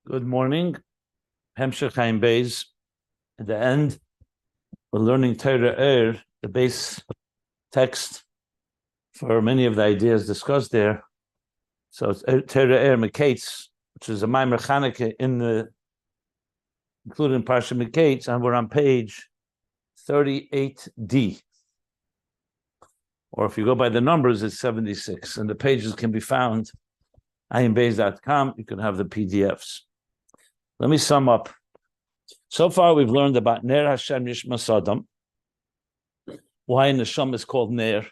Good morning. Hemshech Chaim Beis. At the end, we're learning Torah Ohr, the base text for many of the ideas discussed there. So it's Torah Ohr Mekates, which is a Maimer Chanukah including Parsha Mekates, and we're on page 38d. Or if you go by the numbers, it's 76. And the pages can be found ayimbeis.com. You can have the PDFs. Let me sum up. So far, we've learned about Ner Hashem Nishmas Adam, why Neshama is called Ner,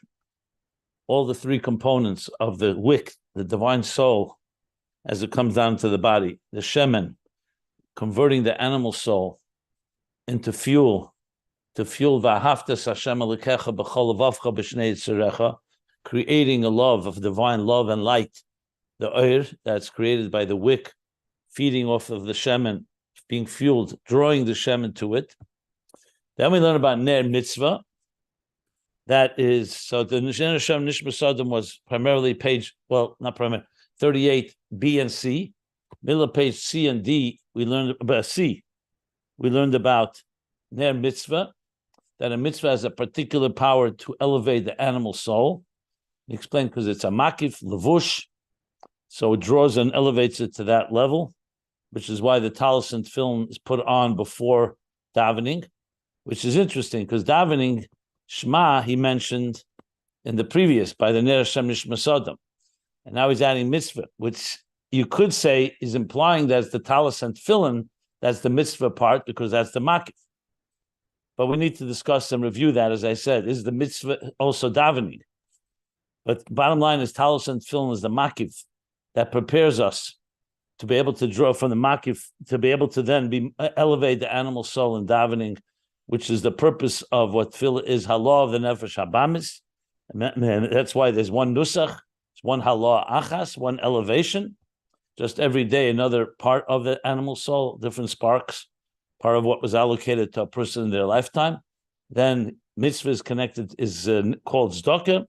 all the three components of the Wick, the divine soul, as it comes down to the body, the Shemen, converting the animal soul into fuel, to fuel V'ahavtas Hashem Elokecha b'chol levavcha b'shnei yitzarecha, creating a love of divine love and light, the Ohr that's created by the Wick, feeding off of the Shemen, being fueled, drawing the Shemen to it. Then we learn about Ner Mitzvah. That is, so the Ner Hashem Nishmas Adam was primarily not primarily, 38B and C. Middle of page C and D, we learned about C. We learned about Ner Mitzvah, that a mitzvah has a particular power to elevate the animal soul. He explained because it's a makif, levush, so it draws and elevates it to that level, which is why the Taliesin film is put on before davening, which is interesting because davening, Shema, he mentioned in the previous, by the Ner Hashem Nishmas Adam. And now he's adding mitzvah, which you could say is implying that's the Taliesin film, that's the mitzvah part, because that's the makif. But we need to discuss and review that, as I said. Is the mitzvah also davening? But bottom line is Taliesin film is the makif that prepares us to be able to draw from the makif, to be able to then elevate the animal soul in davening, which is the purpose of what tefillah is, halah of the nefesh habamis. And that's why there's one nusach, it's one halah achas, one elevation. Just every day, another part of the animal soul, different sparks, part of what was allocated to a person in their lifetime. Then mitzvah is connected, is called tzedakah.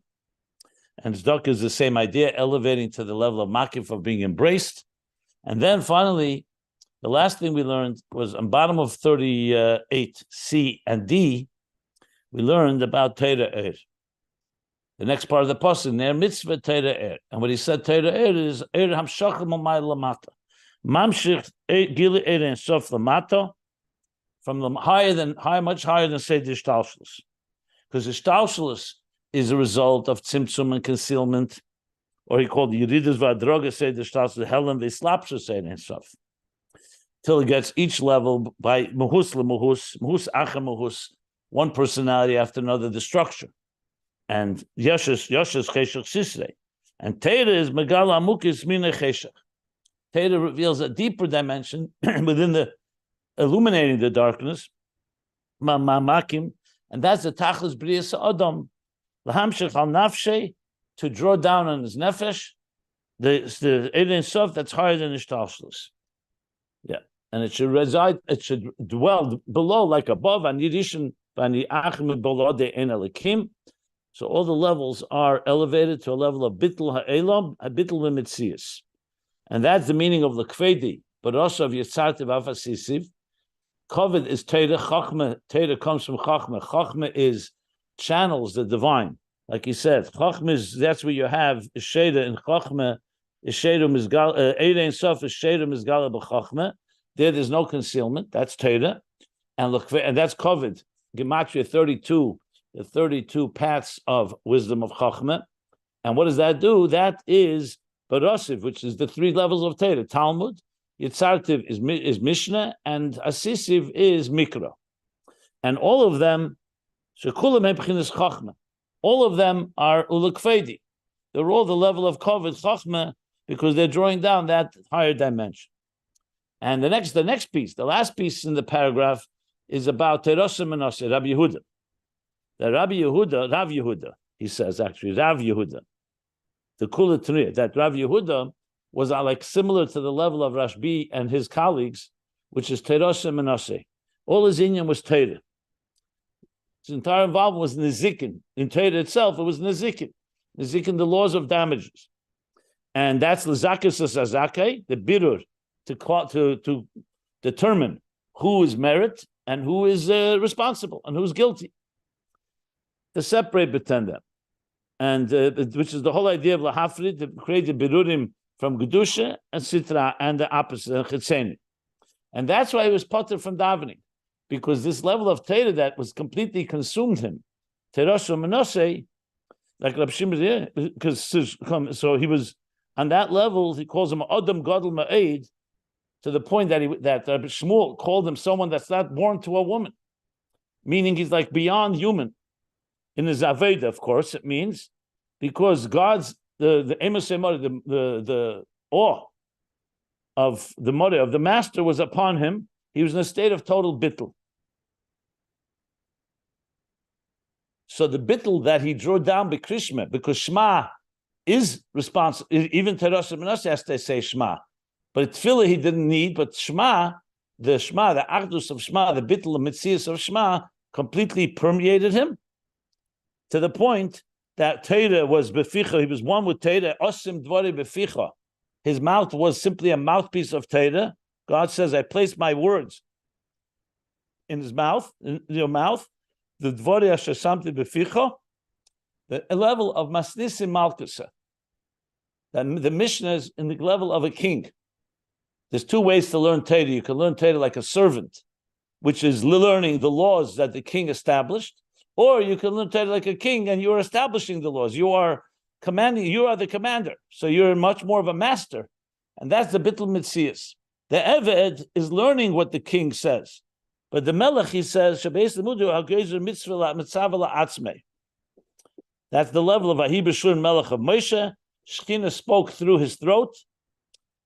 And tzedakah is the same idea, elevating to the level of makif, of being embraced. And then finally, the last thing we learned was on bottom of 38C and D, we learned about Torah Ohr. The next part of the pasuk, Ner Mitzvah Torah Ohr. And what he said, Torah Ohr is Ohr Hamshachah Mamay Lamata. Mamshich Gili Ohr and Sof Lamata, from the much higher than say the Ishtalshelus. Because the Ishtalshelus is a result of tzimtzum and concealment, or he called the Yeridas V'Adroga say the Ishtalshelus, Helen V'Slapsha say and Sof. Till it gets each level by Muhus L'Muhus, Muhus Acha Muhus, one personality after another, the structure. And Yashas Cheshach Sisrei. And Teira is Megala Amukis Mina Cheshach. Teira reveals a deeper dimension within the illuminating the darkness, Ma'makim, and that's the Tachlis Brias Adam, L'hamshech al Nafshe, to draw down on his nefesh, the Ein Sof that's higher than the Ishtalshelus. Yeah, and it should reside, it should dwell below like above, and Yidishin, Bani Achim below the Ein Elikim. So all the levels are elevated to a level of Bittul Ha'elam, a Bittul L'Mitzias. And that's the meaning of L'Kvedi, but also of Yitzartiv Afasisiv. Kovid is Teira, Chachma, Teira comes from Chachma. Chachma is channels the divine. Like he said, Chachma is, that's where you have Sheda in Chachma, Sheda Mizgal, Ein Sof is Sheda Mizgala b'Chachma. There's no concealment, that's Teira. And that's Kovid, Gematria 32, the 32 paths of wisdom of Chachma. And what does that do? That is Barosiv, which is the three levels of Teira. Talmud, Yitzartiv is Mishnah, and Asisiv is Mikra. And all of them, Shekulam Ebchinas Chachma, all of them are Ulukfedi. They're all the level of Kovid Chachma because they're drawing down that higher dimension. And the next piece, the last piece in the paragraph, is about Terosim Menashe, Rabbi Yehuda. Rav Yehuda, he says actually, Rav Yehuda, the Kula Triya, that Rav Yehuda was like similar to the level of Rashbi and his colleagues, which is Terosim Menashe. All his inyan was Teira. His entire involvement was Nezikin. In Teira itself, it was Nezikin. Nezikin, the laws of damages. And that's L'Zakas Azake, the Birur, to determine who is merit and who is responsible and who's guilty. To separate between them, and which is the whole idea of lahafrid, to create the birurim from gedusha and sitra and the opposite chitzeni. And that's why he was potter from davening, because this level of Torah that was completely consumed him, Terosha Menose, like Rab Shimon, because so he was on that level. He calls him Adam Gadol Ma'ed, to the point that Rabbi Shmuel called him someone that's not born to a woman, meaning he's like beyond human. In his Aveda, of course, it means because God's the awe of the mother of the master was upon him. He was in a state of total bittul. So the bittul that he drew down by Krishma, because Shema is responsible. Even Teros Menashe has to say Shema, but Tefillah he didn't need. But Shema, the Achdus of Shema, the bittul, the Metzias of Shema, completely permeated him to the point that Torah was beficha. He was one with Torah. Osim dvari beficha. His mouth was simply a mouthpiece of Torah. God says, "I placed my words in his mouth, in your mouth." The dvari asher samti beficha, the level of masnisim malkusa. That the Mishnah is in the level of a king. There's two ways to learn Torah. You can learn Torah like a servant, which is learning the laws that the king established, or you can learn Torah like a king and you're establishing the laws. You are commanding, you are the commander. So you're much more of a master. And that's the Bittul Mitzias. The Eved is learning what the king says. But the Melech, he says, that's the level of Ahi B'Shur Melech of Moshe. Shekhinah spoke through his throat.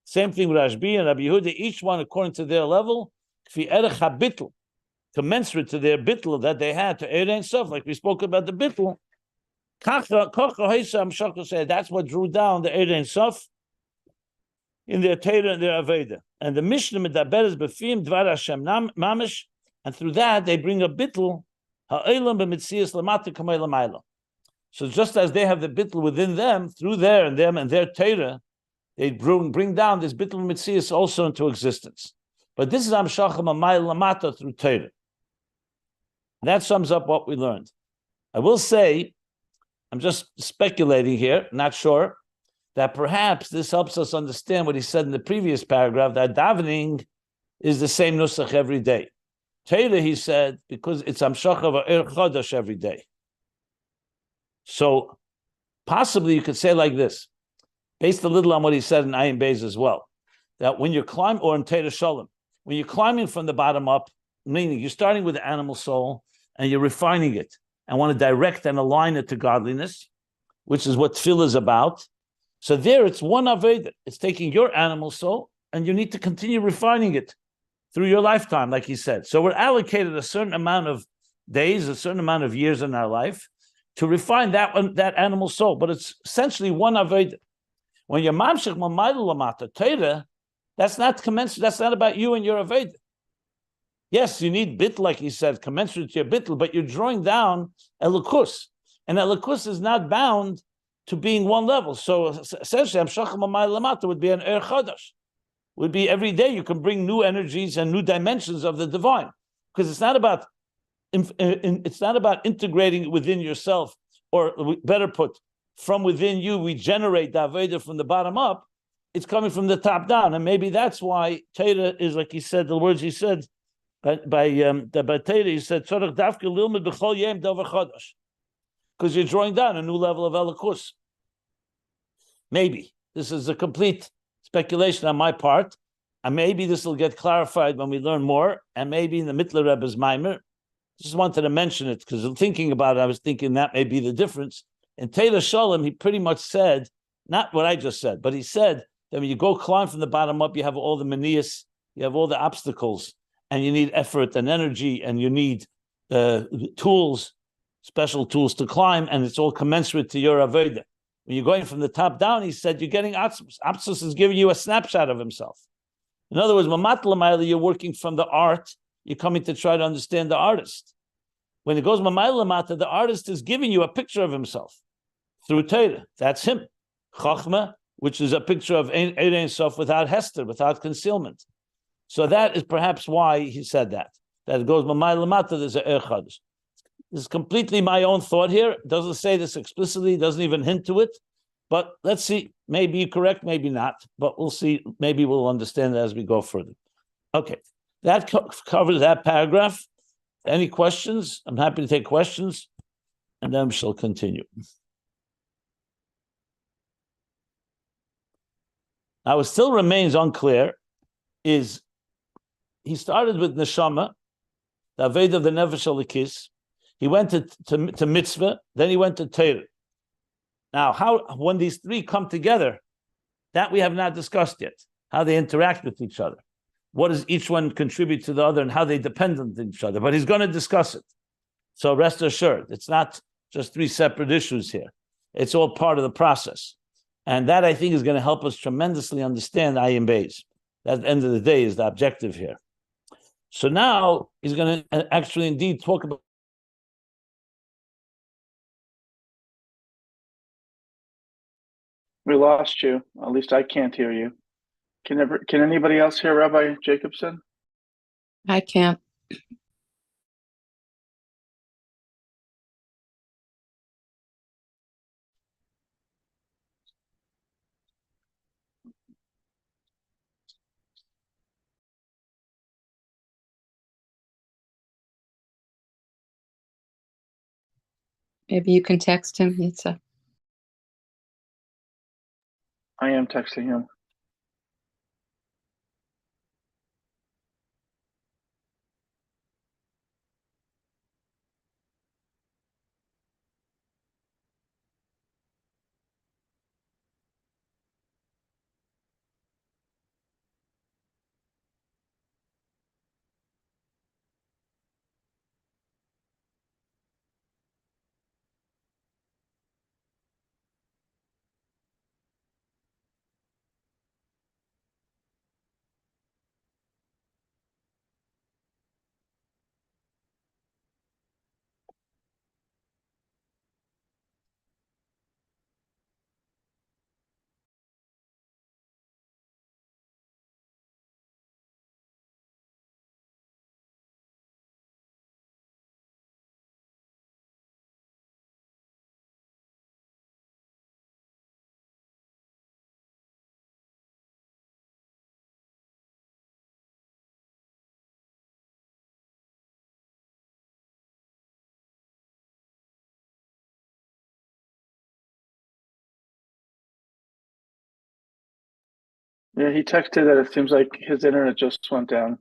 Same thing with Rashbi and Rabbi Yehuda, each one according to their level. Kfi Erech HaBittul, commensurate to their bittul that they had to Ein Sof, like we spoke about the bittul. That's what drew down the Ein Sof in their Torah and their Aveda. And the Mishnah Medaber is Befim Dvar Hashem Mamish, and through that they bring a bittul Ha'olam b'Mitzias Lamata Kamei Lamayla. So just as they have the bittul within them, through their Torah, they bring down this bittul Mitzias also into existence. But this is Amshachim Amayla Lamata through Torah. That sums up what we learned. I will say, I'm just speculating here, not sure, that perhaps this helps us understand what he said in the previous paragraph, that davening is the same nusach every day. Torah, he said, because it's Amshach of Ohr Chodesh every day. So possibly you could say like this, based a little on what he said in Ayin Beis as well, that when you're climbing, or in Torah Shalom, when you're climbing from the bottom up, meaning you're starting with the animal soul and you're refining it and want to direct and align it to godliness, which is what tefillah is about. So there it's one Aveda. It's taking your animal soul and you need to continue refining it through your lifetime, like he said. So we're allocated a certain amount of days, a certain amount of years in our life to refine that animal soul. But it's essentially one Aveda. When you're mamshech mamayla lamata Torah, that's not commensurate. That's not about you and your Aveda. Yes, you need bit, like he said, commensurate to your bitl, but you're drawing down elikus. And elikus is not bound to being one level. So essentially, Amshachim Amayla Lamata would be an Ohr Chodesh. Would be every day you can bring new energies and new dimensions of the divine. Because it's not about integrating it within yourself, or better put, from within you, we generate the Aveda from the bottom up. It's coming from the top down. And maybe that's why Torah is, like he said, the words he said, by Torah, he said, because you're drawing down a new level of elikus. Maybe. This is a complete speculation on my part. And maybe this will get clarified when we learn more. And maybe in the Mittler Rebbe's Maimer. Just wanted to mention it because thinking about it, I was thinking that may be the difference. In Torah Shalom, he pretty much said, not what I just said, but he said that when you go climb from the bottom up, you have all the manias, you have all the obstacles, and you need effort and energy, and you need tools, special tools to climb, and it's all commensurate to your Aveda. When you're going from the top down, he said, you're getting Atzmus. Atzmus is giving you a snapshot of himself. In other words, Mamat Lamayla, you're working from the art, you're coming to try to understand the artist. When it goes Mamayla Lamata, the artist is giving you a picture of himself through Torah. That's him. Chachma, which is a picture of Ein Sof without Hester, without concealment. So that is perhaps why he said that. That it goes Mamai Lamata, there's a Echad. This is completely my own thought here. It doesn't say this explicitly, doesn't even hint to it. But let's see. Maybe you're correct, maybe not. But we'll see. Maybe we'll understand it as we go further. Okay. That covers that paragraph. Any questions? I'm happy to take questions. And then we shall continue. Now, it still remains unclear is he started with Neshama, the Aved of the Nefesh Elikis. He went to Mitzvah, then he went to Torah. Now, when these three come together, that we have not discussed yet, how they interact with each other. What does each one contribute to the other and how they depend on each other? But he's going to discuss it. So rest assured, it's not just three separate issues here. It's all part of the process. And that, I think, is going to help us tremendously understand Ayin Beis. That, at the end of the day, is the objective here. So now he's going to actually indeed talk about. We lost you. At least I can't hear you. Can anybody else hear Rabbi Jacobson? I can't. Maybe you can text him, Yitzhak. I am texting him. Yeah, he texted that it seems like his internet just went down.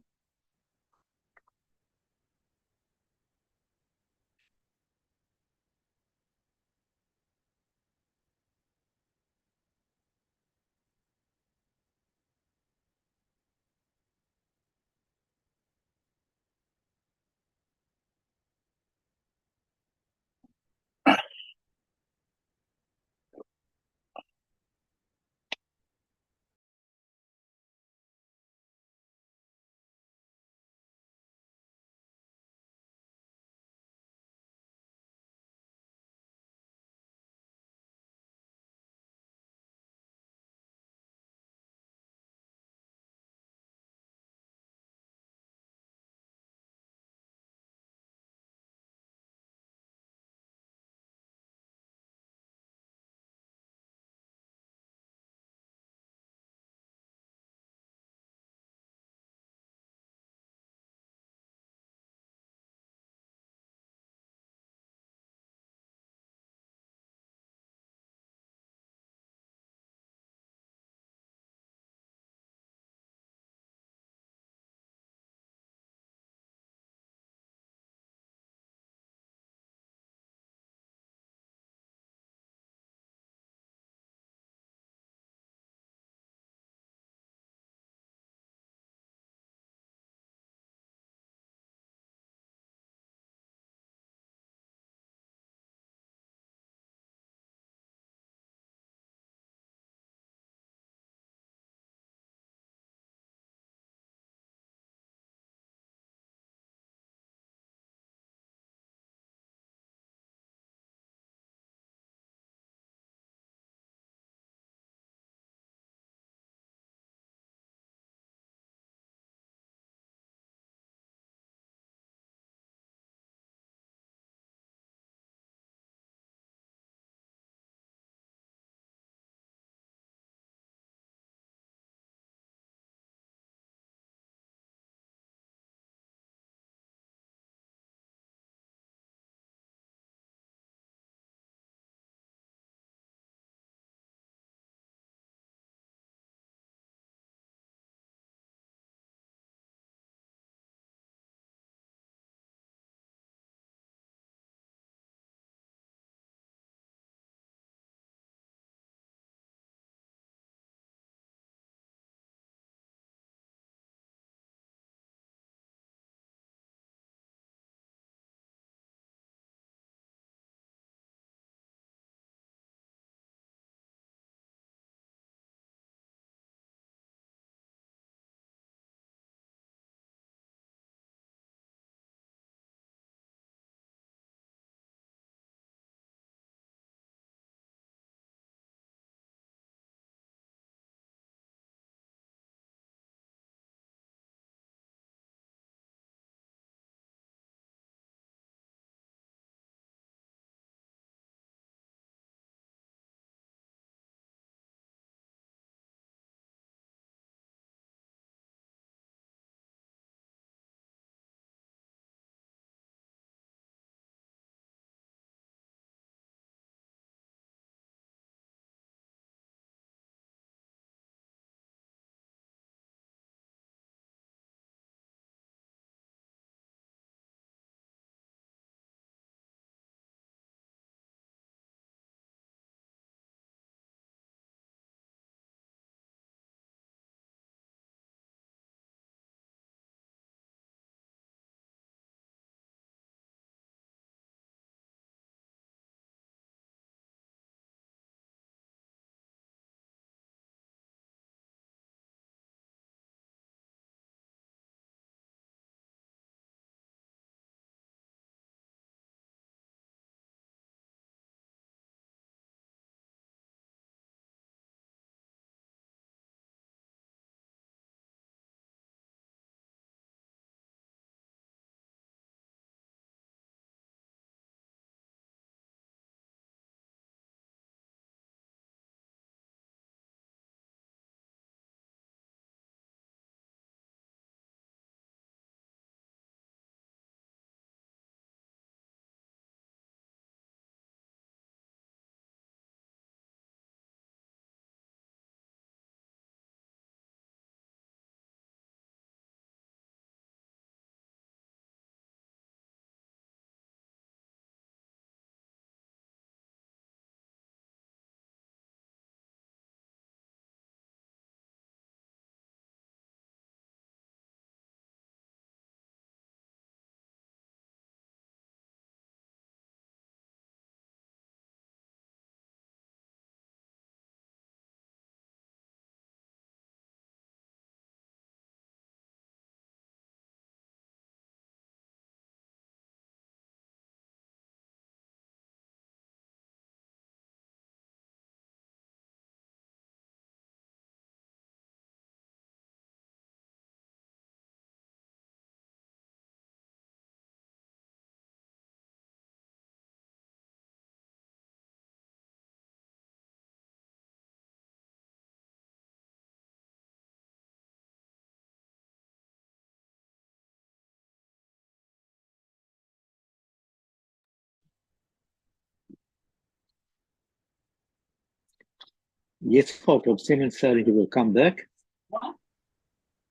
Yitzchok Reb said he will come back.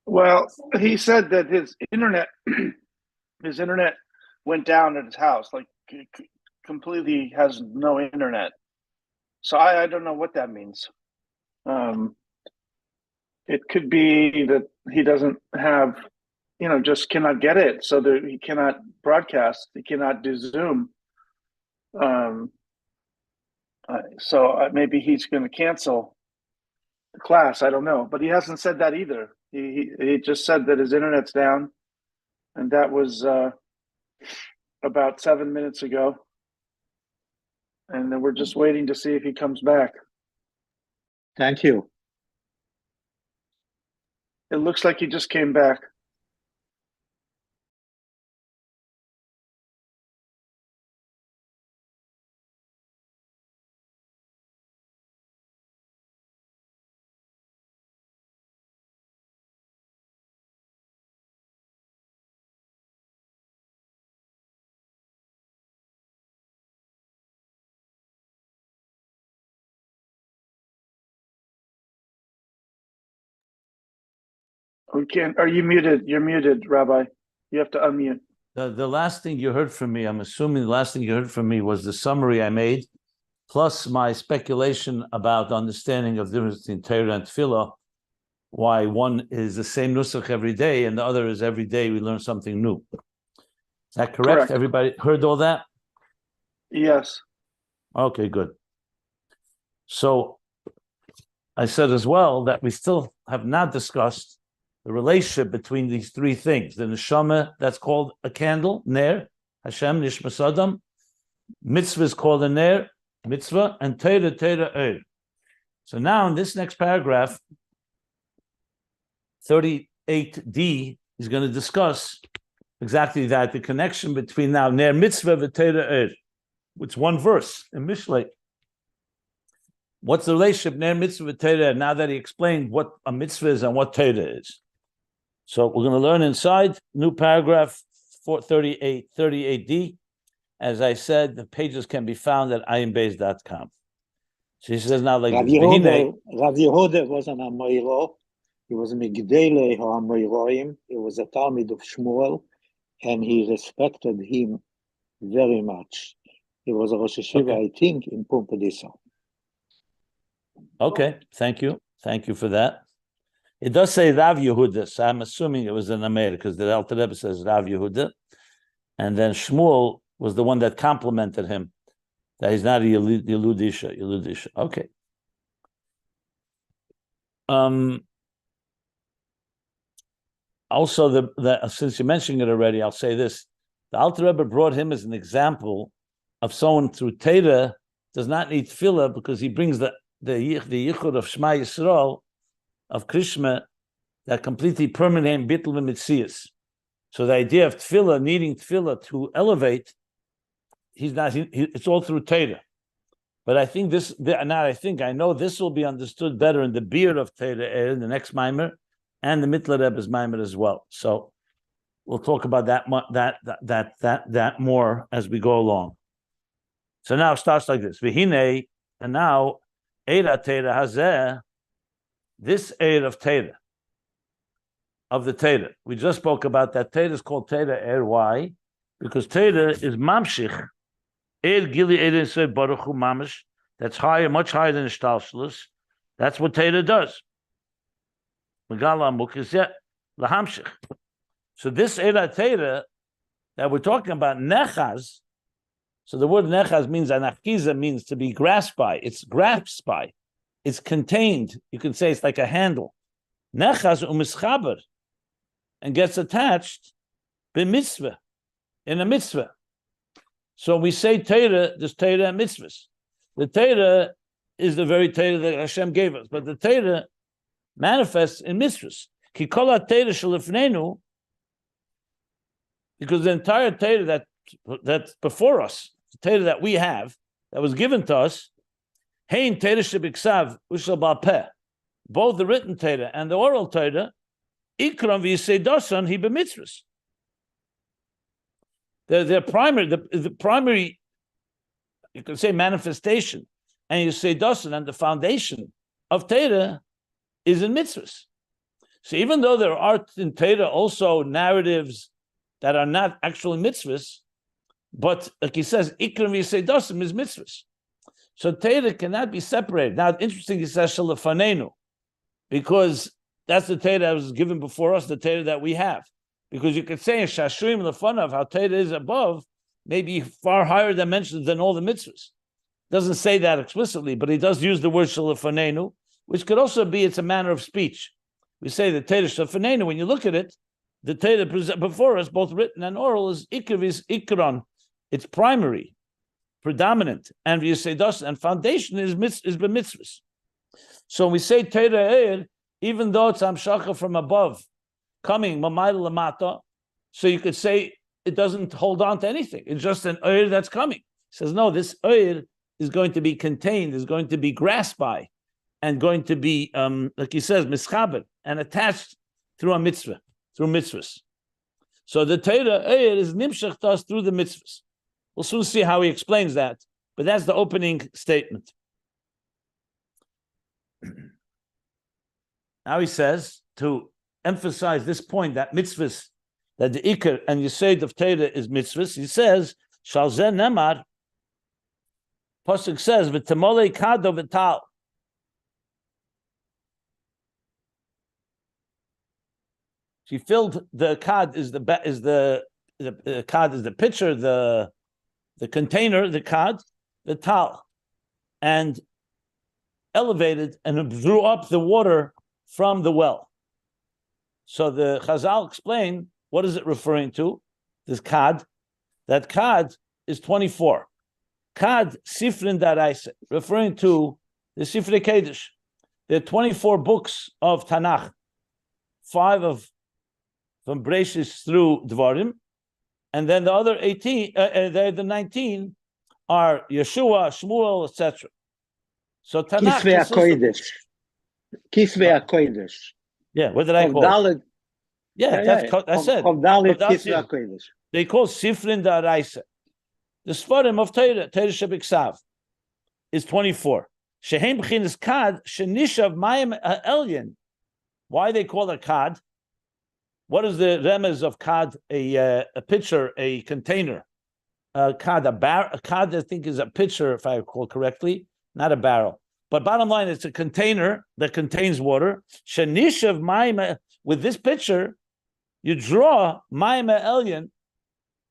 Well, he said that his internet went down at his house, like completely has no internet. So I don't know what that means. It could be that he doesn't have, just cannot get it, so that he cannot broadcast, he cannot do Zoom. So maybe he's going to cancel the class. I don't know, but he hasn't said that either. He just said that his internet's down, and that was about 7 minutes ago. And then we're just waiting to see if he comes back. Thank you. It looks like he just came back. We can't. Are you muted? You're muted, Rabbi. You have to unmute. The last thing you heard from me, I'm assuming the last thing you heard from me was the summary I made, plus my speculation about understanding of the difference between Torah and Tefillah, why one is the same nusach every day and the other is every day we learn something new. Is that correct? Everybody heard all that? Yes. Okay, good. So I said as well that we still have not discussed the relationship between these three things. The neshama, that's called a candle, ner, Hashem, nishmas adam. Mitzvah is called a ner, mitzvah, and Torah, Ohr. So now in this next paragraph, 38d, he's going to discuss exactly that, the connection between now ner mitzvah and Torah, Ohr. It's one verse in Mishlei. What's the relationship ner mitzvah with Torah? Now that he explained what a mitzvah is and what Torah is. So we're going to learn inside, new paragraph 38d. As I said, the pages can be found at ayinbeis.com. So he says now like Rav this. Yehuda was an Amoiro. He was a Migdele HaAmoiroim. He was a Talmid of Shmuel, and he respected him very much. He was a Rosh Hashiva, I think, in Pumbedisa. Okay, thank you. Thank you for that. It does say Rav Yehuda, so I'm assuming it was an Amer, because the Alter Rebbe says Rav Yehuda, and then Shmuel was the one that complimented him, that he's not a Yeludisha. Okay. Also, since you're mentioning it already, I'll say this. The Alter Rebbe brought him as an example of someone through Torah does not need tefillah, because he brings the yichud of Shema Yisrael, of Krishma, that completely permanent bittul v'mitzias. So the idea of tefillah, needing tefillah to elevate, it's all through Torah. But I think I know this will be understood better in the beard of Torah, in the next Maimer, and the Mittler Rebbe's Maimer as well. So we'll talk about that more as we go along. So now it starts like this. V'hinei, and now Eira Torah hazeh, this Eir of Torah, of the Torah. We just spoke about that. Torah is called Torah Ohr. Why? Because Torah is mamshich. Eir gili Eir Yisrael Baruch Hu mamish. That's higher, much higher than Ishtalshlus. That's what Torah does. Megala Amuk is yet lahamshich. So this Eir Torah that we're talking about, nechaz. So the word nechaz means, anachiza means to be grasped by. It's grasped by. It's contained. You can say it's like a handle. Nechaz umischaber, and gets attached b'mitzvah, in a mitzvah. So we say Torah, there's Torah and mitzvahs. The Torah is the very Torah that Hashem gave us, but the Torah manifests in mitzvahs. Ki kol ha-Torah shelifnenu, because the entire Torah that's before us, the Torah that we have, that was given to us, Hein Torah shebiksav ushal ba'peh, both the written Torah and the oral Torah, ikram v'yisedasan hi b'mitzvahs. The primary, you can say manifestation, and yisedasan, and the foundation of Torah is in mitzvahs. So even though there are in Torah also narratives that are not actually mitzvahs, but like he says, ikram v'yisedosim is mitzvahs. So Torah cannot be separated. Now, interesting, he says shalafanenu, because that's the Torah that was given before us, the Torah that we have. Because you could say in Shashrim Lefanav, how Torah is above, maybe far higher dimensions than all the mitzvahs. Doesn't say that explicitly, but he does use the word shalafanenu, which could also be, it's a manner of speech. We say the Torah shalafanenu, when you look at it, the Torah before us, both written and oral, is ikron. It's primary, predominant, and v'yisedos, and foundation is b'mitzvahs. So when we say Torah Ohr, even though it's amshacha from above, coming mamayla lamata, so you could say it doesn't hold on to anything. It's just an Ohr that's coming. He says, no, this Ohr is going to be contained, is going to be grasped by, and going to be, like he says, mischaber, and attached through a mitzvah, through mitzvahs. So the Torah Ohr is nimshach to us through the mitzvahs. We'll soon see how he explains that, but that's the opening statement. Now he says, to emphasize this point that mitzvahs, that the ikar and yesod of Torah is mitzvahs, he says, Shal zeh nemar, Pasuk says, v'temolei kado v'tal. She filled the kad is the kad is the pitcher, the container, the kad, the tal, and elevated and drew up the water from the well. So the Chazal explain, what is it referring to? This kad, that kad is 24. Kad Sifrin Daraisa, referring to the Sifrei Kodesh. There are 24 books of Tanakh, 5 from Breshis through Dvarim, and then the other 18, the 19 are Yeshua, Shmuel, etc. So Tanakh Kisvei HaKodesh. Yeah, what did I call it? I said. They call Sifrin Daraisa. The Svarim of Torah Shebiksav, is 24. Shehem B'chinas Kad, Shenishav Mayim Ha'elyon. Why they call it Kad? What is the remez of Kad? A pitcher, a container. Kad, a Kad, I think, is a pitcher, if I recall correctly, not a barrel. But bottom line, it's a container that contains water. Shenishav Mayim, with this pitcher, you draw Mayim Ha'elyon,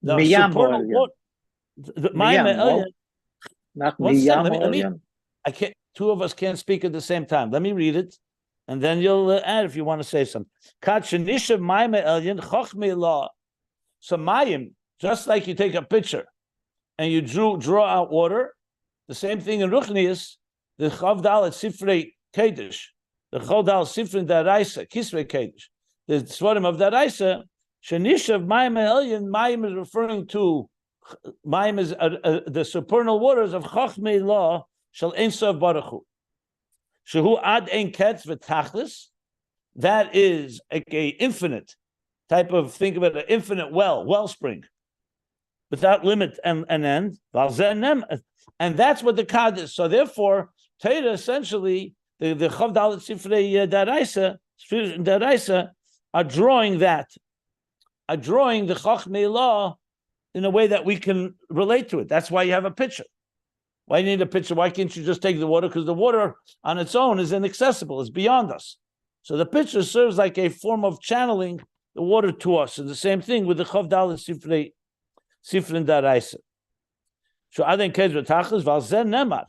the supernal water. I can't. Two of us can't speak at the same time. Let me read it, and then you'll add if you want to say something. So mayim, just like you take a pitcher and you draw out water, the same thing in Ruchnius, the Chavdal at Sifrei Kodesh, the Chavdal Sifrei Daraisa, Kisvei Kodesh, the Svarim of Daraisa, Shenishav Mayim Elyon. Mayim is referring to. Mayim is the supernal waters of Chachmei Law Shal Ein Sof Baruch Hu. Shehu Ad Ein Ketz V'Tachlis. That is a infinite type of, think about an infinite wellspring, without limit and end. And that's what the Kad is. So therefore, Torah essentially, the Chav Dalet Sifrei Daraisa are drawing that, are drawing the Chachmei Law in a way that we can relate to it. That's why you have a pitcher. Why do you need a pitcher? Why can't you just take the water? Because the water on its own is inaccessible. It's beyond us. So the pitcher serves like a form of channeling the water to us. And the same thing with the Chav Dalet Sifrin Daraisa. So Aden Kezra Tachlis Valzen Nemar.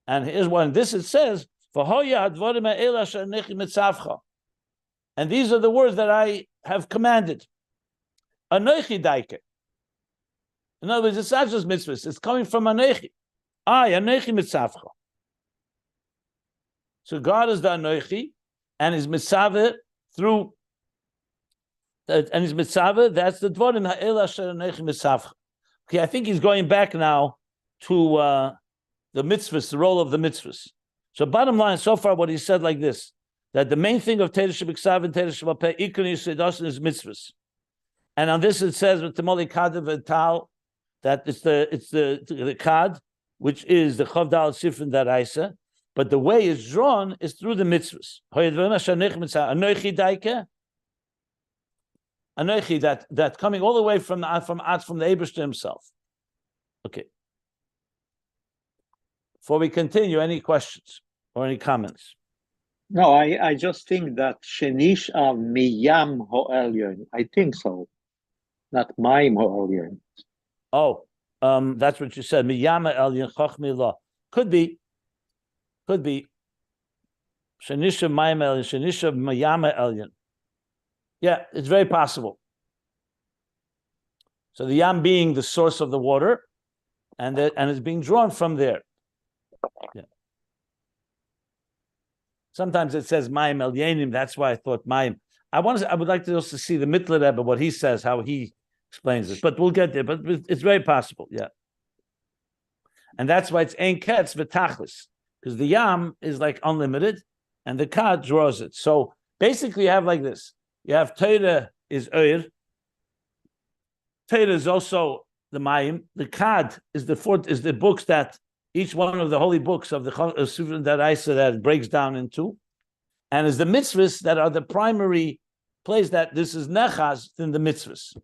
And here's one. This it says, and these are the words that I have commanded. Anoichi Daike. In other words, it's not just mitzvahs, it's coming from Anoichi. Anoichi Mitzavcha. So God is the Anoichi, and his Mitzavah through, and his Mitzavah, that's the Dvarim Ha'el Asher Anoichi Mitzavcha. Okay, I think he's going back now to the mitzvahs, the role of the mitzvahs. So bottom line, so far what he said like this, that the main thing of Torah Shebiksav and Torah Shebapeh, Ikon Yiseidos, is mitzvahs. And on this it says, with Temoli Kadav and Tal, that it's the kad, which is the Chav Dalet Sifrin Daraisa. But the way it's drawn is through the mitzvahs. Anochi, that coming all the way from the Eibishter himself. Okay. Before we continue, any questions or any comments? No, I just think that Shenish are miyam ho'elyon. I think so. Not maim ho'elyon. Oh, that's what you said. Miyama elyon chochmi la. Could be. Shanisha maim elyon, shanisha miyama elyon. Yeah, it's very possible. So the yam being the source of the water, and it's being drawn from there. Yeah. Sometimes it says Mayim Elyenim. That's why I thought Mayim. I would like to also see the Mittler Rebbe, what he says, how he explains this. But we'll get there. But it's very possible, yeah. And that's why it's Ein Ketz V'Tachlis, because the Yam is like unlimited, and the Kad draws it. So basically, you have like this: you have Torah is Ohr. Torah is also the Mayim. The Kad is the books that each one of the holy books of the Supraconscious that breaks down into, and is the mitzvahs that are the primary place that this is nechaz in the mitzvahs.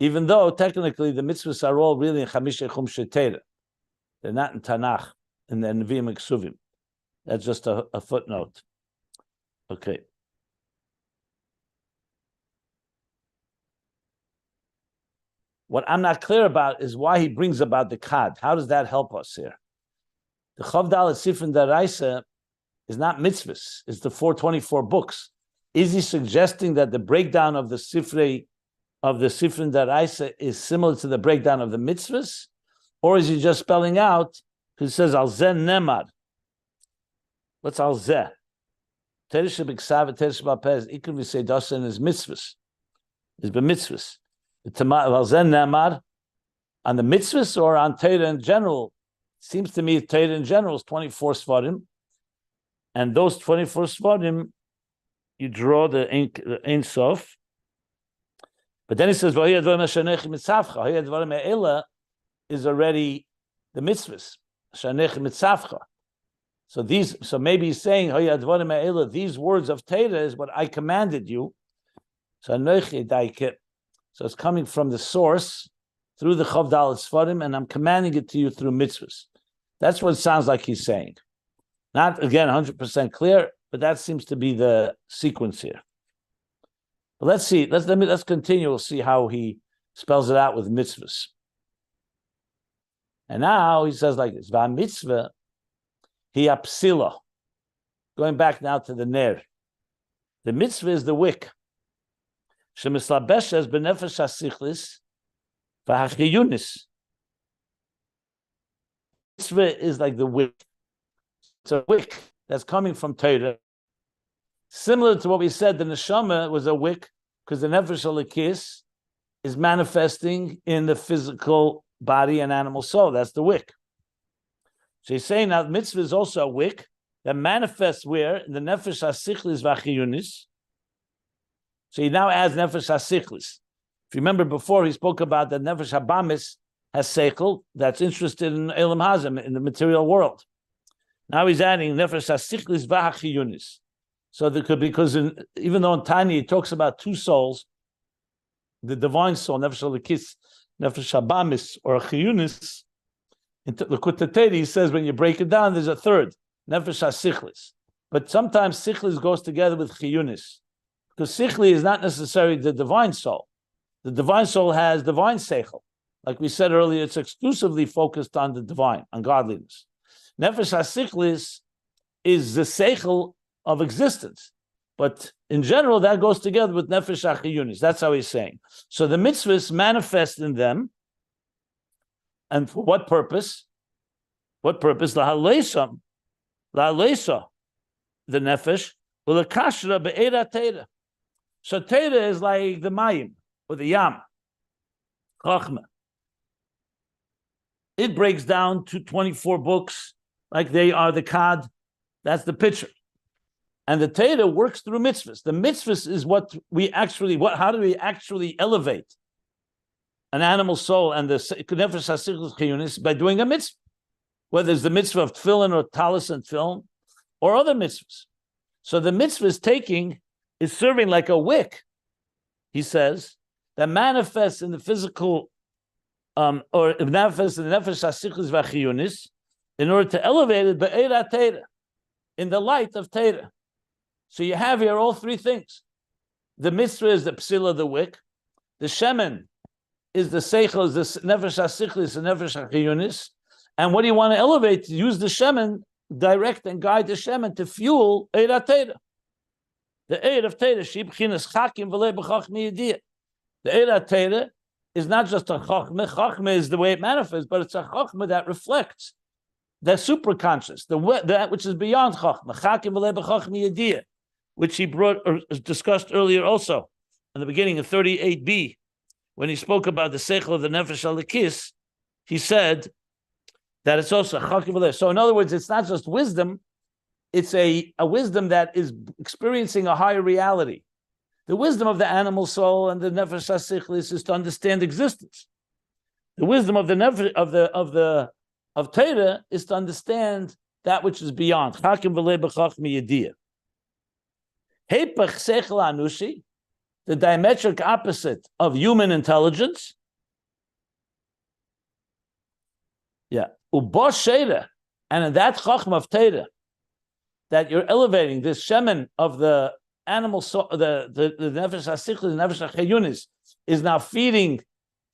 Even though technically the mitzvahs are all really in Chamisha Chumshe Torah, they're not in Tanakh and the Nevi'im and Ksuvim. That's just a footnote. Okay. What I'm not clear about is why he brings about the Kad. How does that help us here? The Chav Dalet Sifrin Daraisa is not mitzvahs. It's the 424 books. Is he suggesting that the breakdown of the Sifrin Daraisa is similar to the breakdown of the mitzvahs? Or is he just spelling out, because it says, Al Zeh Nemar. What's Al Zeh? Teresh B'Ksav, Teresh B'Apez, Ikr V'Sei Dasan is mitzvahs. Is b'mitzvahs. On the mitzvahs or on Torah in general? It seems to me Torah in general is 24 svarim, and those 24 svarim, you draw the Ein Sof. But then he says, is already the mitzvahs. So maybe he's saying, these words of Torah is what I commanded you. So it's coming from the source through the Chav Dalet Sfarim, and I'm commanding it to you through mitzvahs. That's what it sounds like he's saying. Not, again, 100% clear, but that seems to be the sequence here. But let's see. Let's continue. We'll see how he spells it out with mitzvahs. And now he says like this: Va mitzvah hi apsila. Going back now to the ner. The mitzvah is the wick. Shemislabeshes benefesh hasichlis v'hachiyunis. Mitzvah is like the wick. It's a wick that's coming from Torah. Similar to what we said, the neshama was a wick because the nefesh alikis is manifesting in the physical body and animal soul. That's the wick. So he's saying now mitzvah is also a wick that manifests where? In the nefesh hasichlis v'hachiyunis. So he now adds nefesh hasichlis. If you remember before, he spoke about that nefesh habamis has seichel that's interested in elam hazim, in the material world. Now he's adding nefesh hasichlis v'hachiyunis. So there could be, because even though in Tanya he talks about two souls, the divine soul, nefesh alikis, nefesh habamis, or chiyunis, in the Kutateri he says when you break it down, there's a third, nefesh hasichlis. But sometimes sichlis goes together with chiyunis. Because sichli is not necessarily the divine soul. The divine soul has divine seichel. Like we said earlier, it's exclusively focused on the divine, on godliness. Nefesh hasichlis is the seichel of existence. But in general, that goes together with nefesh hachiyunis. That's how he's saying. So the mitzvahs manifest in them. And for what purpose? What purpose? La'aleisa, the nefesh, ulakashra be'era teira. So Torah is like the mayim, or the yam, chachma. It breaks down to 24 books, like they are the kad. That's the picture. And the Torah works through mitzvahs. The mitzvahs is what we actually, how do we actually elevate? an animal soul and the nefesh hasichlis chiyunis by doing a mitzvah, whether it's the mitzvah of tefillin or talis and tefillin or other mitzvahs. So the mitzvah is serving like a wick, he says, that manifests in the physical, or manifests in the nefesh hasichlis v'chiyunis, in order to elevate it be'eira teira, in the light of teira. So you have here all three things. The mitzvah is the psila, the wick. The shemen is the seichel, is the nefesh hasichlis, the nefesh hachiyunis. And what do you want to elevate? Use the shemen, direct and guide the shemen to fuel eira teira. The eira of teira, shibchinas chakim v'lei b'chachmi yediyah. The eira teira is not just a chachma. Chachma is the way it manifests, but it's a chachma that reflects the supraconscious, that which is beyond chachma. Chakim v'lei b'chachmi yediyah, which he brought or discussed earlier also in the beginning of 38b, when he spoke about the seichel of the nefesh alikis. He said that it's also chakim v'lei. So in other words, it's not just wisdom; it's a wisdom that is experiencing a higher reality. The wisdom of the animal soul and the nefesh hasichlis is to understand existence. The wisdom of the nefesh of Torah is to understand that which is beyond. Chakim v'lei b'chachmi yediyah. Hepech seichel anushi, the diametric opposite of human intelligence. Yeah, ubo sheira, and in that chachma of Torah, that you're elevating this shemen of the animal soul, the nefesh hasichlis, the nefesh hachiyunis, is now feeding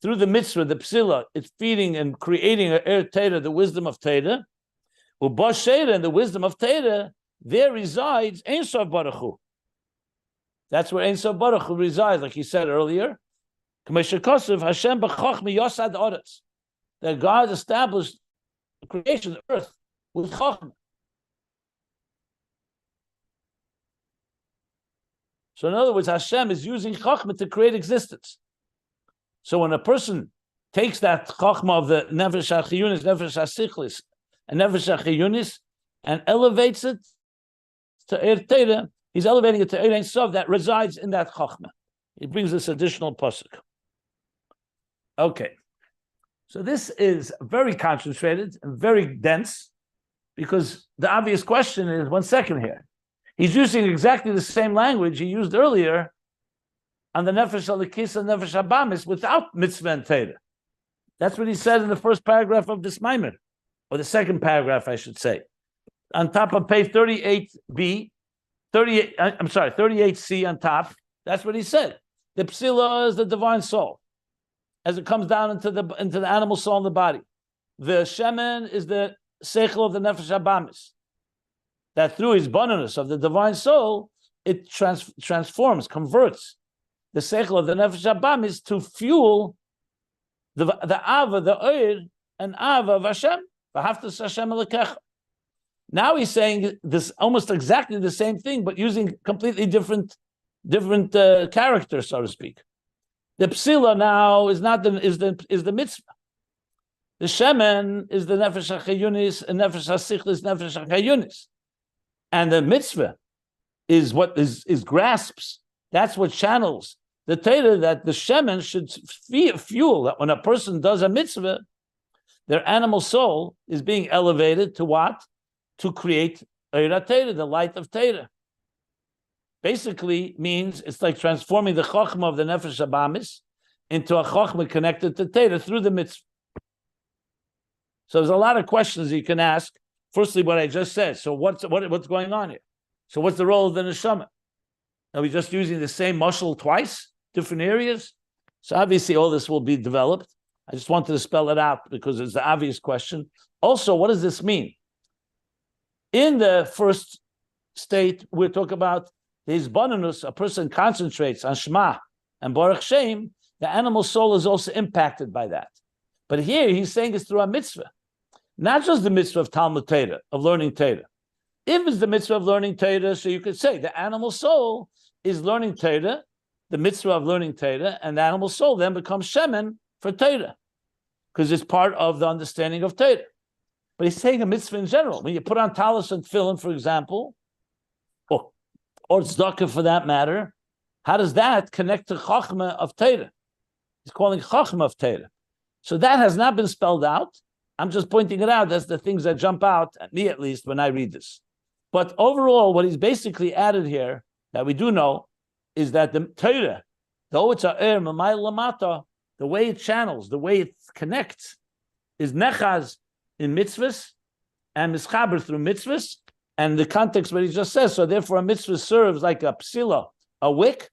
through the mitzvah, the psila. It's feeding and creating a er Torah, the wisdom of Torah. Ubo sheira, and the wisdom of Torah, there resides Ein Sof Baruch Hu. That's where Ein Sof Baruch Hu resides, like he said earlier. Hashem b'chachma yosad oretz, that God established the creation of the earth with chachma. So in other words, Hashem is using chachma to create existence. So when a person takes that chachma of the nefesh hachiyunis, nefesh hasichlis, and nefesh hachiyunis, and elevates it to er Torah, he's elevating it to Ein Sof that resides in that chachma. He brings this additional pasuk. Okay, so this is very concentrated and very dense, because the obvious question is, 1 second here. He's using exactly the same language he used earlier on the nefesh alikis and nefesh habamis without mitzvah and Torah. That's what he said in the first paragraph of this maimer, or the second paragraph, I should say. On top of page 38b, 38c on top, that's what he said. The psila is the divine soul, as it comes down into the animal soul in the body. The shemen is the seichel of the nefesh habamis, that through his bonus of the divine soul, it transforms, converts the seichel of the nefesh habamis to fuel the ava, the oir, and ava of Hashem. V'haftas Hashem elekecha. Now he's saying this almost exactly the same thing, but using completely different characters, so to speak. The psila now is the mitzvah. The shemen is the nefesh hachiyunis, and nefesh hasichlis, nefesh hachiyunis, and the mitzvah is what is grasps. That's what channels the Torah, that the shemen should fuel. That when a person does a mitzvah, their animal soul is being elevated to what? To create eira Torah, the light of Torah. Basically means it's like transforming the chachma of the nefesh habamis into a chachma connected to Torah through the mitzvah. So there's a lot of questions you can ask. Firstly, what I just said. So what's going on here? So what's the role of the neshama? Are we just using the same mashal twice, different areas? So obviously all this will be developed. I just wanted to spell it out because it's the obvious question. Also, what does this mean? In the first state, we're talking about his bonus. A person concentrates on Shema and Baruch Shem. The animal soul is also impacted by that. But here he's saying it's through a mitzvah, not just the mitzvah of Talmud Torah, of learning Torah. If it's the mitzvah of learning Torah, so you could say the animal soul is learning Torah, the mitzvah of learning Torah, and the animal soul then becomes shemen for Torah, because it's part of the understanding of Torah. But he's saying a mitzvah in general. When you put on talis and tefillin, for example, or tzedakah for that matter, how does that connect to chachma of Torah? He's calling Chachma of Torah. So that has not been spelled out. I'm just pointing it out as the things that jump out at me, at least, when I read this. But overall, what he's basically added here that we do know is that the Torah, though it's a Mamay Lamata, the way it channels, the way it connects, is Nechaz in Mitzvos and Mischaber through Mitzvos, and the context what he just says. So therefore, a mitzvah serves like a psila, a wick,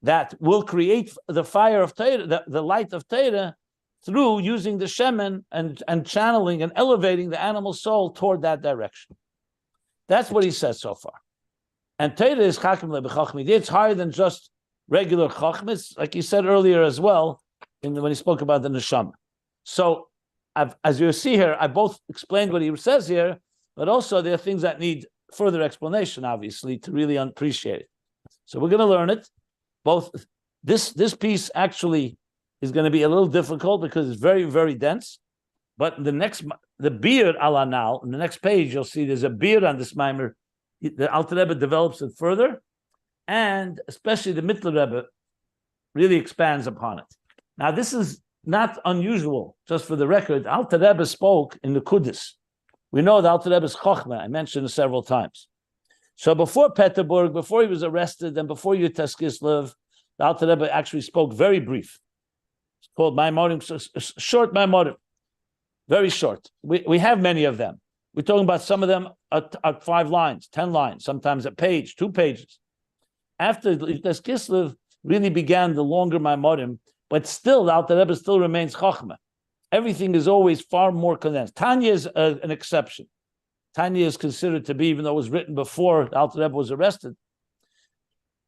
that will create the fire of Torah, the light of Torah, through using the shemen and channeling and elevating the animal soul toward that direction. That's what he says so far. And Torah is chakim lebechachmi. It's higher than just regular chacham. It's like he said earlier as well, when he spoke about the neshama. So, as you see here, I both explained what he says here, but also there are things that need further explanation, obviously, to really appreciate it. So we're going to learn it. Both this piece actually is going to be a little difficult because it's very, very dense. But the beard ala now, in the next page, you'll see there's a beard on this mimer. The Alter Rebbe develops it further, and especially the Mittler Rebbe really expands upon it. Now, this is not unusual, just for the record. Alter Rebbe spoke in the Kudus. We know the Alter Rebbe's Chochmah. I mentioned it several times. So before Peterburg, before he was arrested, and before Yutas Kislev, the Alter Rebbe actually spoke very brief. It's called Maimorim, short Maimorim, very short. We have many of them. We're talking about some of them at 5 lines, 10 lines, sometimes a page, 2 pages. After Yutas Kislev really began the longer Maimorim, but still the Alter Rebbe still remains Chochmah. Everything is always far more condensed. Tanya is an exception. Tanya is considered to be, even though it was written before the Alter Rebbe was arrested,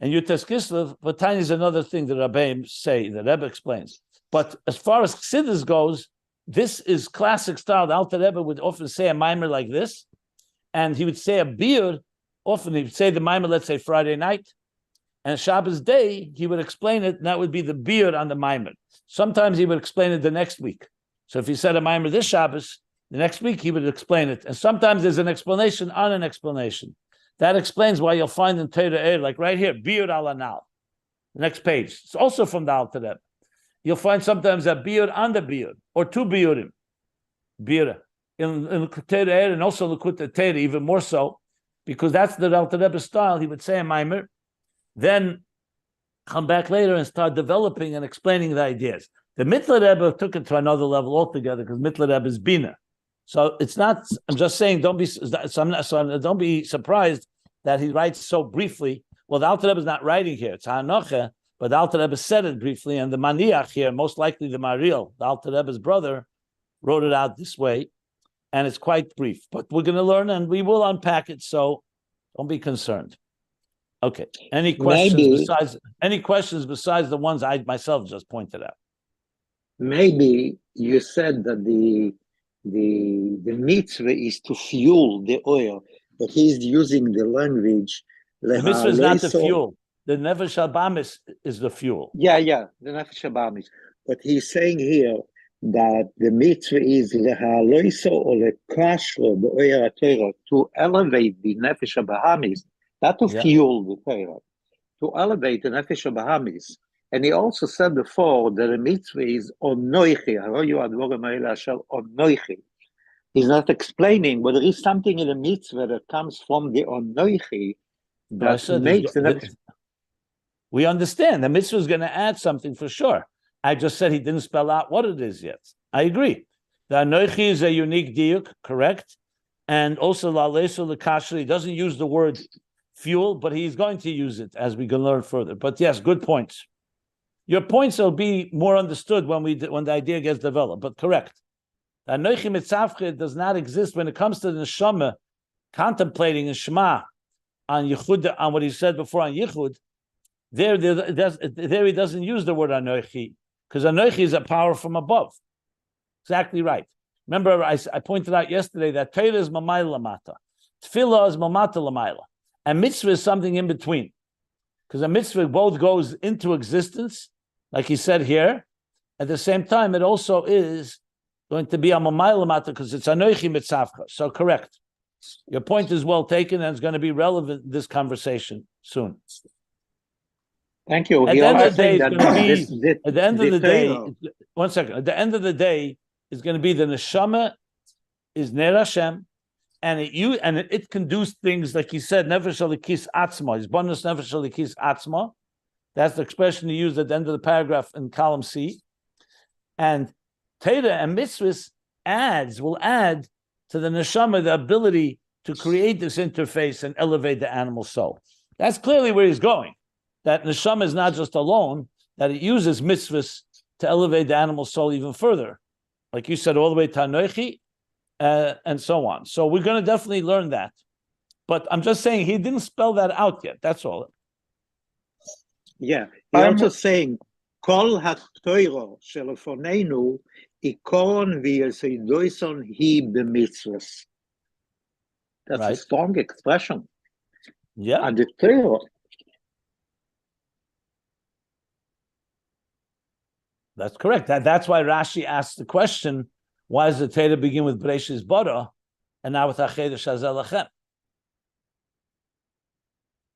and Yutas Kislev, but Tanya is another thing that Rabbeim say, that Rebbe explains. But as far as Chassidus goes, this is classic style. The Alter Rebbe would often say a mimer like this, and he would say a beer. Often he would say the mimer, let's say Friday night, and Shabbos day, he would explain it, and that would be the beer on the mimer. Sometimes he would explain it the next week. So if he said a mimer this Shabbos, the next week he would explain it. And sometimes there's an explanation on an explanation. That explains why you'll find in Torah Ohr, like right here, Biur ala Nal. The next page. It's also from the Alter Rebbe. You'll find sometimes a Biur on the Biur, or 2 Biurim. Biur. In Torah Ohr and also L'Kutei Torah, even more so, because that's the Alter Rebbe style. He would say a mimer, then come back later and start developing and explaining the ideas. The Mittler Rebbe took it to another level altogether because Mittler Rebbe is Bina. So it's not. I'm just saying. Don't be surprised that he writes so briefly. Well, the Alter Rebbe is not writing here. It's Hanocha, but the Alter Rebbe said it briefly, and the Maniach here, most likely the Maril, the Alter Rebbe's brother, wrote it out this way, and it's quite brief. But we're going to learn, and we will unpack it. So don't be concerned. Okay. Any questions besides the ones I myself just pointed out? Maybe you said that the mitzvah is to fuel the oil, but he's using the language. The mitzvah is not the fuel. The nefesh habamis is the fuel. Yeah, the nefesh habamis. But he's saying here that the mitzvah is lehaloiso or lekashro the oil Torah, to elevate the nefesh habamis, not to fuel the Torah, to elevate the nefesh habamis. And he also said before that the mitzvah is onoichi. He's not explaining, but there is something in the mitzvah that comes from the onoichi that makes the mitzvah. We understand the mitzvah is going to add something for sure. I just said he didn't spell out what it is yet. I agree. The onoichi is a unique diuk, correct? And also la'leso l'kashri, he doesn't use the word fuel, but he's going to use it as we can learn further. But yes, good points. Your points will be more understood when the idea gets developed, but correct. The Anochi Mitzavche does not exist when it comes to the Neshama contemplating in Shema on Yichud, on what he said before on Yichud. There he doesn't use the word Anochi, because Anochi is a power from above. Exactly right. Remember, I pointed out yesterday that Torah is Mamayla Lamata, Tefillah is Mamata Lamayla, and Mitzvah is something in between. Because a mitzvah both goes into existence, like he said here. At the same time, it also is going to be a mamayla mata because it's anoichi mitzavcha. So correct. Your point is well taken, and it's going to be relevant in this conversation soon. Thank you. At He the end also of the day, saying it's going to that be, at the end of the day, Torah- one second, at the end of the day, it's going to be the neshama is Ner Hashem, and it can do things like he said, nefesh alikis atzma, his bonus nefesh alikis atzma. That's the expression he used at the end of the paragraph in column C. And Torah and Mitzvos will add to the neshama the ability to create this interface and elevate the animal soul. That's clearly where he's going. That neshama is not just alone, that it uses mitzvahs to elevate the animal soul even further. Like you said, all the way to Anochi, and so on. So we're going to definitely learn that. But I'm just saying he didn't spell that out yet. That's all. Yeah. He's also saying, Kol ha-Torah shelefonenu ikon v'yesidoison hi b'mitzvos. That's Right. a strong expression. Yeah. And the Torah, That's correct. That's why Rashi asked the question, why does the Torah begin with Bereshis Bara and now with Achedesh Hazel Lachem?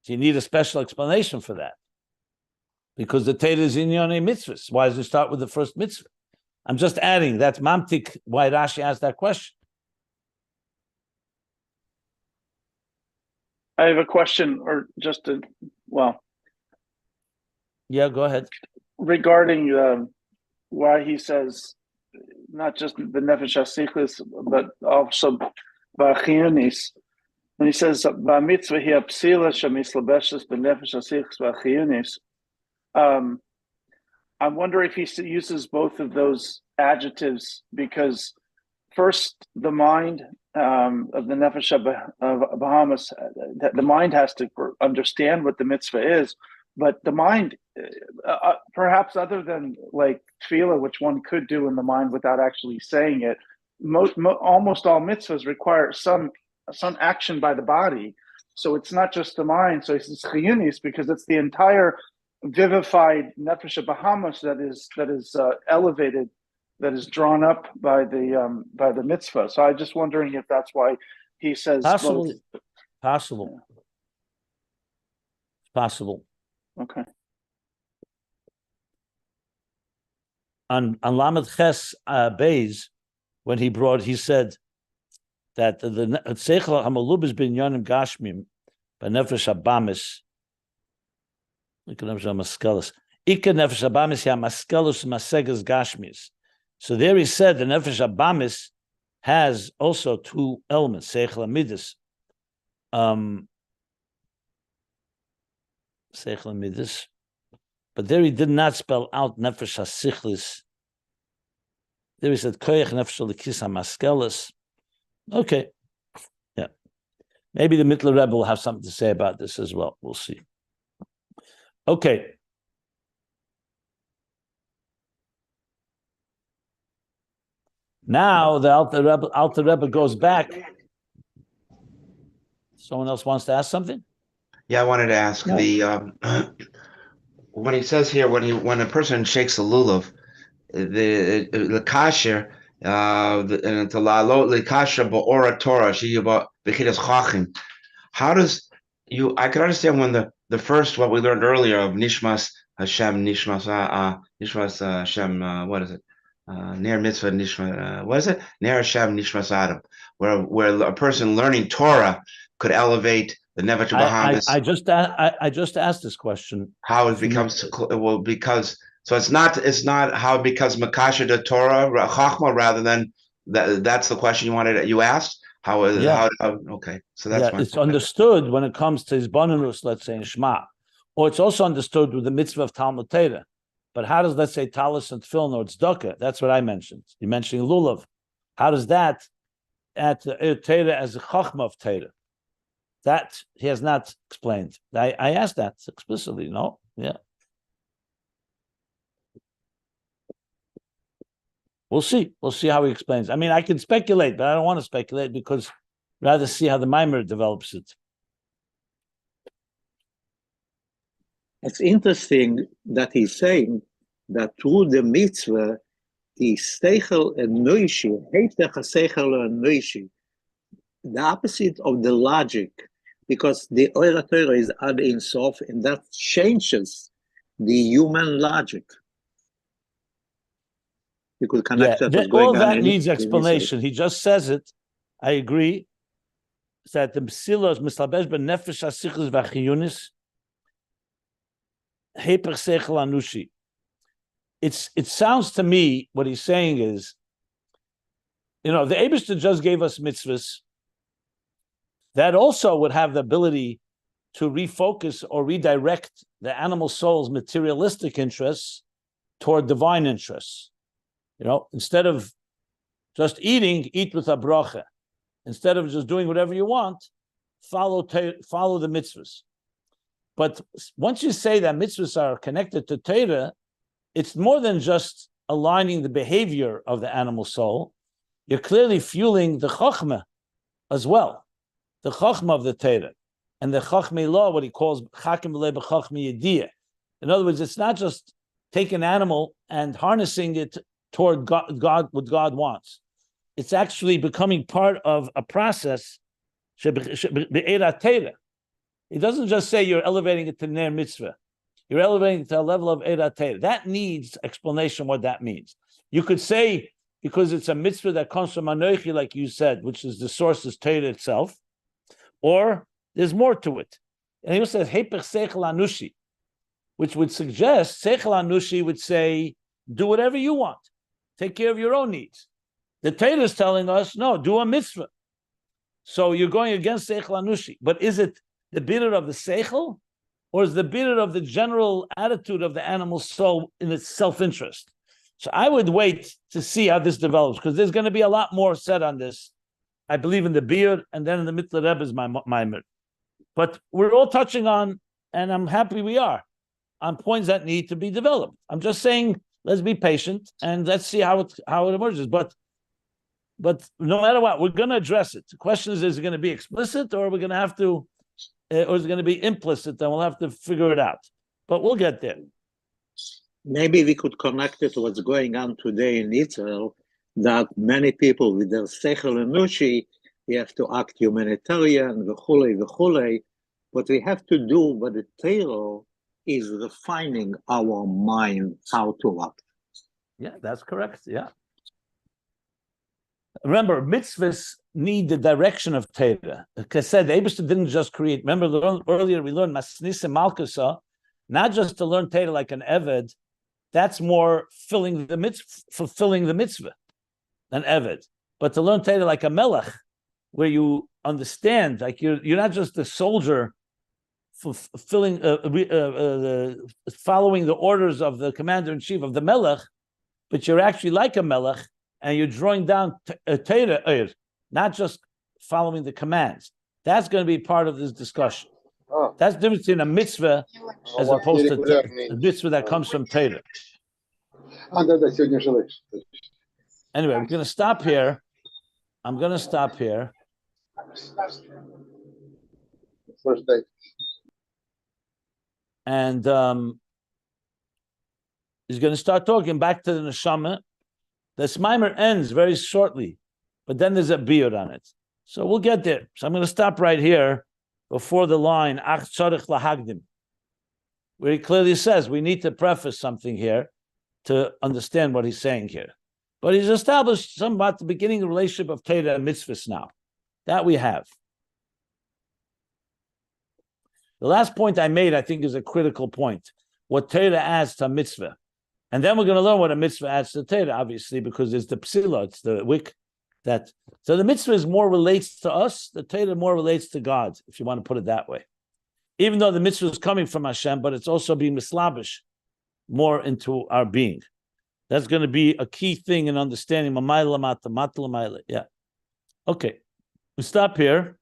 So you need a special explanation for that. Because the Torah is in Yonei Mitzvahs. Why does it start with the first mitzvah? I'm just adding, that's Mamtik, why Rashi asked that question. I have a question, or just Yeah, go ahead. regarding why he says not just the nefesh hasichlis, but also b'achionis. When he says b'mitzvah hi apsila shemislabeshes b'nefesh hasichlis b'achionis, I'm wondering if he uses both of those adjectives, because first the mind of the nefesh of Bahamas, the mind has to understand what the mitzvah is, but the mind, perhaps other than like tefillah, which one could do in the mind without actually saying it, almost all mitzvahs require some action by the body. So it's not just the mind. So it's chiyunis, because it's the entire vivified nefesh of Bahamas that is elevated, that is drawn up by the mitzvah. So I'm just wondering if that's why he says Possible. both. Possible. Possible. Okay. On Lamed Ches Beis, when he said that the Seichel Hamalubis bin Yonim Gashmim, Benefesh Abamis, Nefesh Amaskelis, Ika Nefesh Abamis Ya Maskelus Masegas Gashmis. So there he said the Nefesh Abamis has also two elements, Seichel Amidus. Seichel Amidus. But there he did not spell out Nefesh HaSichlis. There he said Koyach Nefesh HaLikis HaMaskelis. Okay. Yeah. Maybe the Mittler Rebbe will have something to say about this as well. We'll see. Okay. Now the Alter Rebbe goes back. Someone else wants to ask something? Yeah, I wanted to ask when he says here, when a person shakes a lulav, the kasher, and to lalo the kasher ba'ora Torah sheyuba b'chidas chachim. How does I can understand when the first, what we learned earlier of Nishmas Hashem, Nishmas Hashem, what is it? Ner Mitzvah Nishma, what is it? Ner Hashem Nishmas Adam, where a person learning Torah could elevate the Nefesh Bahamas. I just asked this question. How it becomes so it's not how it becomes Makasha de Torah Chachma, rather than that's the question you asked. Okay, so that's it's understood when it comes to his bonus, let's say in Shema, or it's also understood with the mitzvah of Talmud Torah. But how does, let's say, Talis and Tefillin or Tzedakah? That's what I mentioned. You're mentioning Lulav. How does that add to Torah as a Chachma of Torah? That he has not explained. I asked that explicitly, no? Yeah. We'll see. We'll see how he explains. I mean, I can speculate, but I don't want to speculate because I'd rather see how the Maimer develops it. it's interesting that he's saying that through the mitzvah, the seichel and noishi, heftech seichel and noishi, the opposite of the logic, because the Torah is ad ein sof, and that changes the human logic. You could connect that what's all going on that in needs in explanation. He just says it. I agree. It's that the psilos mislabesh ben nefesh hasichus v'achiyunis heper sechel anushi. It sounds to me what he's saying is, the Eibishter just gave us mitzvahs that also would have the ability to refocus or redirect the animal soul's materialistic interests toward divine interests. Instead of just eating, eat with a bracha. Instead of just doing whatever you want, follow the mitzvahs. But once you say that mitzvahs are connected to Torah, it's more than just aligning the behavior of the animal soul. You're clearly fueling the chokhmah as well, the chokhmah of the Torah, and the chokhmah law, what he calls chakim v'le b'chokhmah yediyah. In other words, it's not just take an animal and harnessing it toward God, what God wants. It's actually becoming part of a process. It doesn't just say you're elevating it to ner mitzvah. You're elevating it to a level of Eirat Torah. That needs explanation what that means. You could say, because it's a mitzvah that comes from Anochi, like you said, which is the source is Torah itself, or there's more to it. And he also says, Heper Seichel Anushi, which would suggest, Seichel Anushi would say, do whatever you want. Take care of your own needs. The Torah is telling us, no, do a mitzvah. So you're going against Seichel Anushi. But is it the bitter of the Seichel, or is the bitter of the general attitude of the animal soul in its self-interest? So I would wait to see how this develops, because there's going to be a lot more said on this. I believe in the beer, and then in the Mitzvah Rebbe is my mimer. But we're all touching on, and I'm happy we are, on points that need to be developed. I'm just saying, let's be patient, and let's see how it emerges. But no matter what, we're going to address it. The question is it going to be explicit, or we're going to have to, or is it going to be implicit? Then we'll have to figure it out. But we'll get there. Maybe we could connect it to what's going on today in Israel, that many people with their seichel enushi, we have to act humanitarian, v'chulei. What we have to do, what the Torah is refining our mind how to act. Yeah, that's correct. Yeah. Remember, mitzvahs need the direction of Torah. Like I said, the Eibishter didn't just create. Remember, earlier we learned Masnisa Malkusa, not just to learn Torah like an Eved. That's more fulfilling the mitzvah, an Eved. But to learn Torah like a Melech, where you understand, like you're not just a soldier fulfilling, following the orders of the commander-in-chief of the Melech, but you're actually like a Melech, and you're drawing down Torah, not just following the commands. That's going to be part of this discussion. That's the difference in a mitzvah as opposed to a mitzvah that comes from Torah. Anyway, we're going to stop here. I'm going to stop here. And he's going to start talking back to the neshama. The Smimer ends very shortly, but then there's a biur on it. So we'll get there. So I'm going to stop right here before the line, Ach tzarich lahagdim, where he clearly says we need to preface something here to understand what he's saying here. But he's established some about the beginning of the relationship of Torah and mitzvahs now. That we have. The last point I made, I think, is a critical point. What Torah adds to a mitzvah. And then we're going to learn what a mitzvah adds to Torah, obviously, because it's the psila, it's the wick. So the mitzvah is more relates to us, the Torah more relates to God, if you want to put it that way. Even though the mitzvah is coming from Hashem, but it's also being mislabish more into our being. That's going to be a key thing in understanding. Yeah. Okay. We stop here.